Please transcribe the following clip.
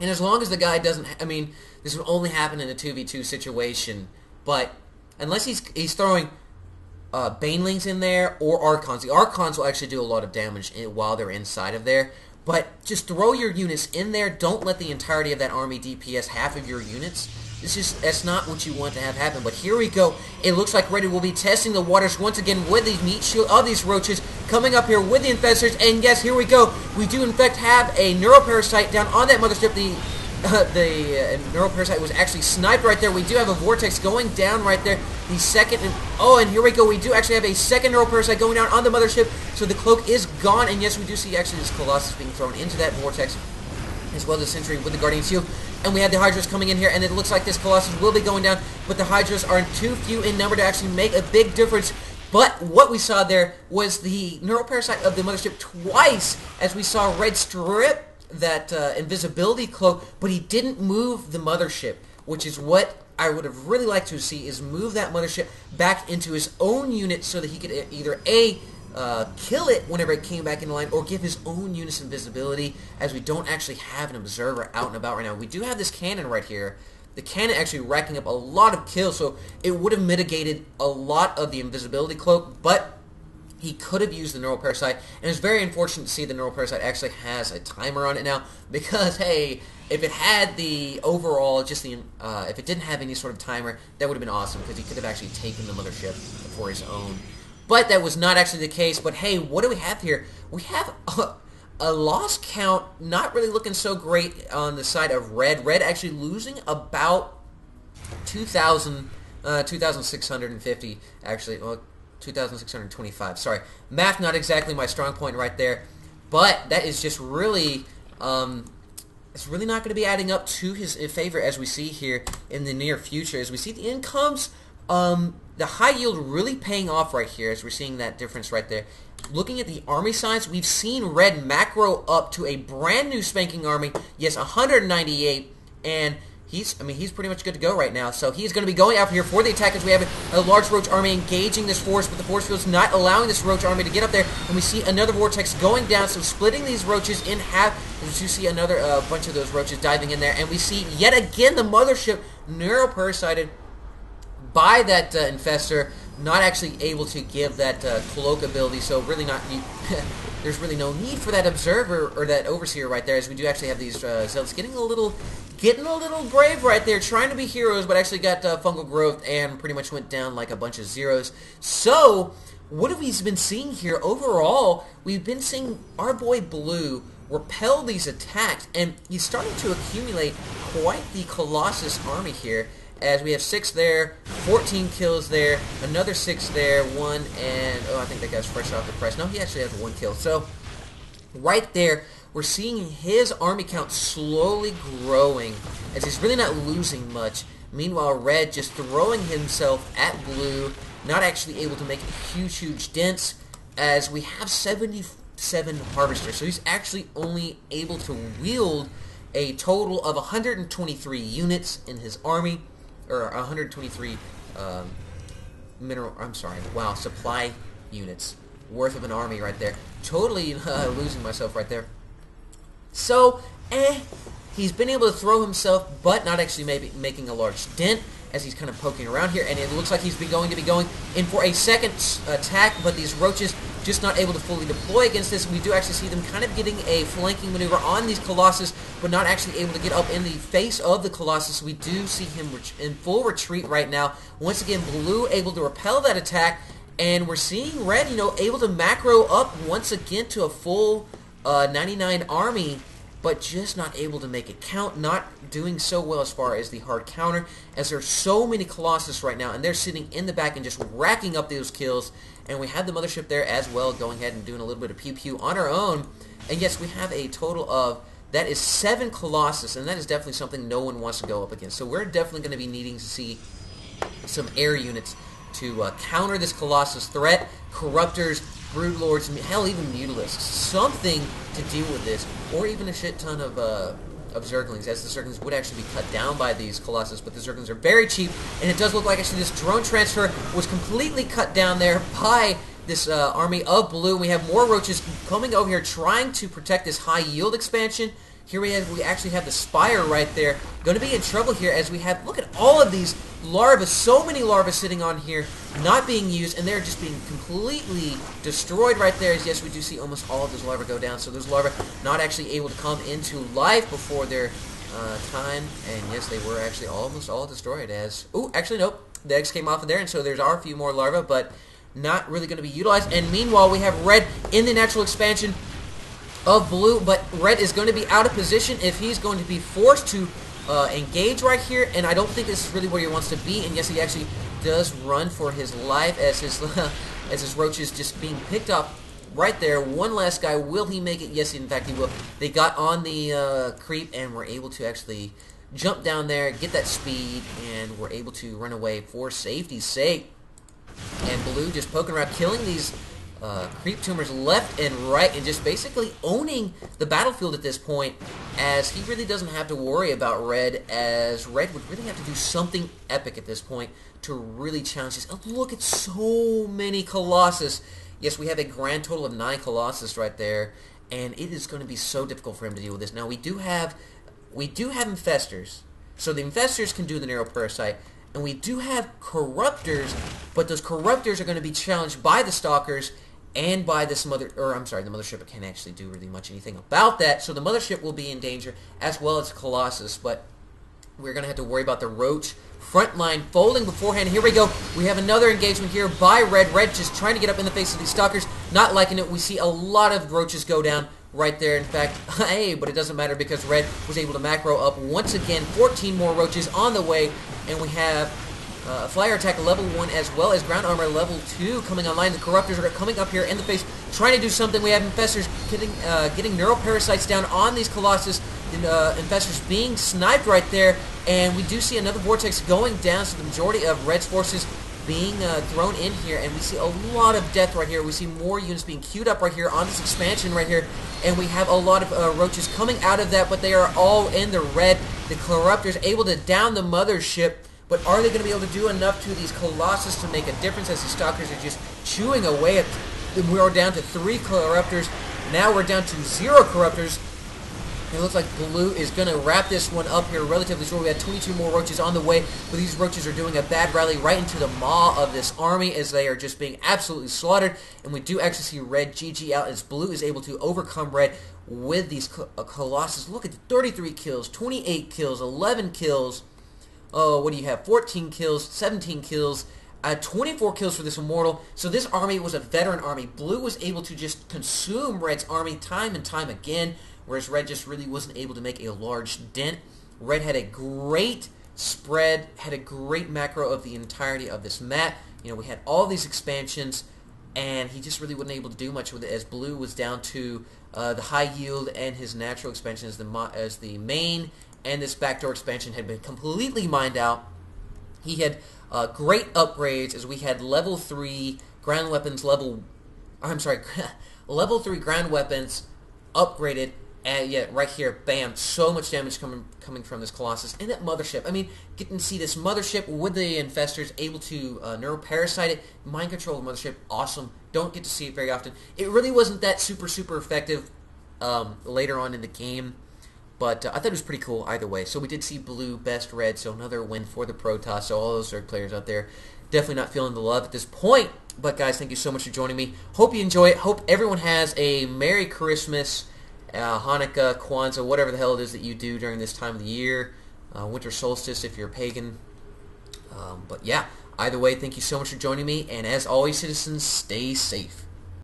And as long as the guy doesn't, I mean, this would only happen in a 2v2 situation, but unless he's throwing Banelings in there or Archons. The Archons will actually do a lot of damage while they're inside of there. But just throw your units in there. Don't let the entirety of that army DPS half of your units. That's not what you want to have happen. But here we go. It looks like Reddit will be testing the waters once again with the meat shield of these roaches coming up here with the infestors. And yes, here we go. We do in fact have a neuroparasite down on that mothership. The neuroparasite was actually sniped right there. We do have a vortex going down right there. The second, and here we go. We do actually have a second neuroparasite going down on the mothership. So the cloak is gone, and yes, we do see actually this Colossus being thrown into that vortex, as well as the Sentry with the Guardian Shield. And we have the Hydras coming in here, and it looks like this Colossus will be going down, but the Hydras are too few in number to actually make a big difference. But what we saw there was the neuroparasite of the mothership twice, as we saw Red strip that invisibility cloak, but he didn't move the mothership, which is what I would have really liked to see, is move that mothership back into his own unit so that he could either kill it whenever it came back into line, or give his own units invisibility, as we don't actually have an observer out and about right now. We do have this cannon right here. The cannon actually racking up a lot of kills, so it would have mitigated a lot of the invisibility cloak, but he could have used the neuroparasite, and it's very unfortunate to see the neuroparasite actually has a timer on it now, because, hey, if it had the overall, just the, if it didn't have any sort of timer, that would have been awesome, because he could have actually taken the mothership for his own. But that was not actually the case. But hey, what do we have here? We have a loss count not really looking so great on the side of Red. Red actually losing about 2,650, actually, well, 2,625, sorry. Math not exactly my strong point right there, but that is just really, it's really not going to be adding up to his favor, as we see here in the near future. As we see the incomes, the high yield really paying off right here, as we're seeing that difference right there. Looking at the army size, we've seen Red macro up to a brand new spanking army. Yes, 198, and he's pretty much good to go right now. So he's going to be going out here for the attack, as we have a large roach army engaging this force, but the force field's not allowing this roach army to get up there. And we see another vortex going down, so splitting these roaches in half. As you see another bunch of those roaches diving in there, and we see yet again the mothership neuroparasited by that infestor, not actually able to give that cloak ability, so really not there's really no need for that observer or that overseer right there, as we do actually have these zealots getting a little brave right there, trying to be heroes, but actually got fungal growth and pretty much went down like a bunch of zeros. So what have we been seeing here? Overall, we've been seeing our boy Blue repel these attacks, and he's starting to accumulate quite the Colossus army here, as we have 6 there, 14 kills there, another 6 there, 1, and, I think that guy's fresh off the press. No, he actually has 1 kill. So, right there, we're seeing his army count slowly growing, as he's really not losing much. Meanwhile, Red just throwing himself at Blue, not actually able to make huge dents, as we have 77 harvesters. So he's actually only able to wield a total of 123 units in his army, or 123 supply units worth of an army right there. Totally losing myself right there. So, he's been able to throw himself, but not actually maybe making a large dent, as he's kind of poking around here, and it looks like he's going to be going in for a second attack, but these roaches just not able to fully deploy against this. We do actually see them kind of getting a flanking maneuver on these Colossus, but not actually able to get up in the face of the Colossus. We do see him in full retreat right now. Once again, Blue able to repel that attack, and we're seeing Red, able to macro up once again to a full 99 army, but just not able to make it count, not doing so well as far as the hard counter, as there's so many Colossus right now, and they're sitting in the back and just racking up those kills. And we have the mothership there as well, going ahead and doing a little bit of pew-pew on our own. And yes, we have a total of, that is 7 Colossus, and that is definitely something no one wants to go up against. So we're definitely going to be needing to see some air units to counter this Colossus threat. Corruptors, Broodlords, hell, even Mutalisks. Something to deal with this, or even a shit ton of Zerglings, as the Zerglings would actually be cut down by these Colossus, but the Zerglings are very cheap, and it does look like actually this drone transfer was completely cut down there by this army of Blue. We have more roaches coming over here trying to protect this high yield expansion, Here we actually have the Spire right there. Going to be in trouble here as we have, look at all of these larvae, so many larvae sitting on here, not being used, and they're just being completely destroyed right there. As yes, we do see almost all of those larvae go down, so those larvae not actually able to come into life before their time, and yes, they were actually almost all destroyed as, oh, actually nope, the eggs came off of there, and so there's are a few more larvae, but not really going to be utilized. And meanwhile, we have red in the natural expansion of blue, but red is going to be out of position if he's going to be forced to engage right here, and I don't think this is really where he wants to be. And yes, he actually does run for his life as his as his roach is just being picked up right there. One last guy, will he make it? Yes, in fact he will. They got on the creep and were able to actually jump down there, get that speed, and were able to run away for safety's sake. And blue just poking around, killing these creep tumors left and right, and just basically owning the battlefield at this point, as he really doesn't have to worry about red, as red would really have to do something epic at this point to really challenge this. Oh, look at so many Colossus. Yes, we have a grand total of 9 Colossus right there, and it is going to be so difficult for him to deal with this. Now we do have infestors, so the infestors can do the neuroparasite. And we do have corruptors, but those corruptors are going to be challenged by the stalkers and by this the mothership can't actually do really much anything about that. So the mothership will be in danger as well as Colossus, but we're going to have to worry about the roach front line folding beforehand. Here we go. We have another engagement here by red. Red just trying to get up in the face of these stalkers, not liking it. We see a lot of roaches go down right there. In fact, hey, but it doesn't matter because red was able to macro up once again. 14 more roaches on the way, and we have flyer attack level 1 as well as ground armor level 2 coming online. The corruptors are coming up here in the face, trying to do something. We have infestors getting neuroparasites down on these Colossus. Infestors being sniped right there, and we do see another vortex going down, so the majority of red's forces being thrown in here, and we see a lot of death right here. We see more units being queued up right here on this expansion right here, and we have a lot of roaches coming out of that, but they are all in the red. The Corruptors able to down the mothership, but are they going to be able to do enough to these Colossus to make a difference as the Stalkers are just chewing away at them? We are down to 3 Corruptors. Now we're down to 0 Corruptors. It looks like blue is going to wrap this one up here relatively short. We had 22 more roaches on the way, but these roaches are doing a bad rally right into the maw of this army as they are just being absolutely slaughtered. And we do actually see red GG out as blue is able to overcome red with these Colossus. Look at the 33 kills, 28 kills, 11 kills. Oh, what do you have? 14 kills, 17 kills. 24 kills for this Immortal. So this army was a veteran army. Blue was able to just consume red's army time and time again, whereas red just really wasn't able to make a large dent. Red had a great spread, had a great macro of the entirety of this map. You know, we had all these expansions, and he just really wasn't able to do much with it, as blue was down to the high yield and his natural expansion as the main, and this backdoor expansion had been completely mined out. He had great upgrades, as we had level 3 ground weapons, level 3 ground weapons upgraded. And yet, right here, bam, so much damage coming from this Colossus. And that mothership, I mean, getting to see this mothership with the infestors able to neuroparasite it, mind control the mothership, awesome. Don't get to see it very often. It really wasn't that super effective later on in the game, but I thought it was pretty cool either way. So we did see blue, best red, so another win for the Protoss. So all those third players out there, definitely not feeling the love at this point. But guys, thank you so much for joining me. Hope you enjoy it. Hope everyone has a Merry Christmas, Hanukkah, Kwanzaa, whatever the hell it is that you do during this time of the year. Winter solstice if you're a pagan. But yeah, either way, thank you so much for joining me. And as always, citizens, stay safe.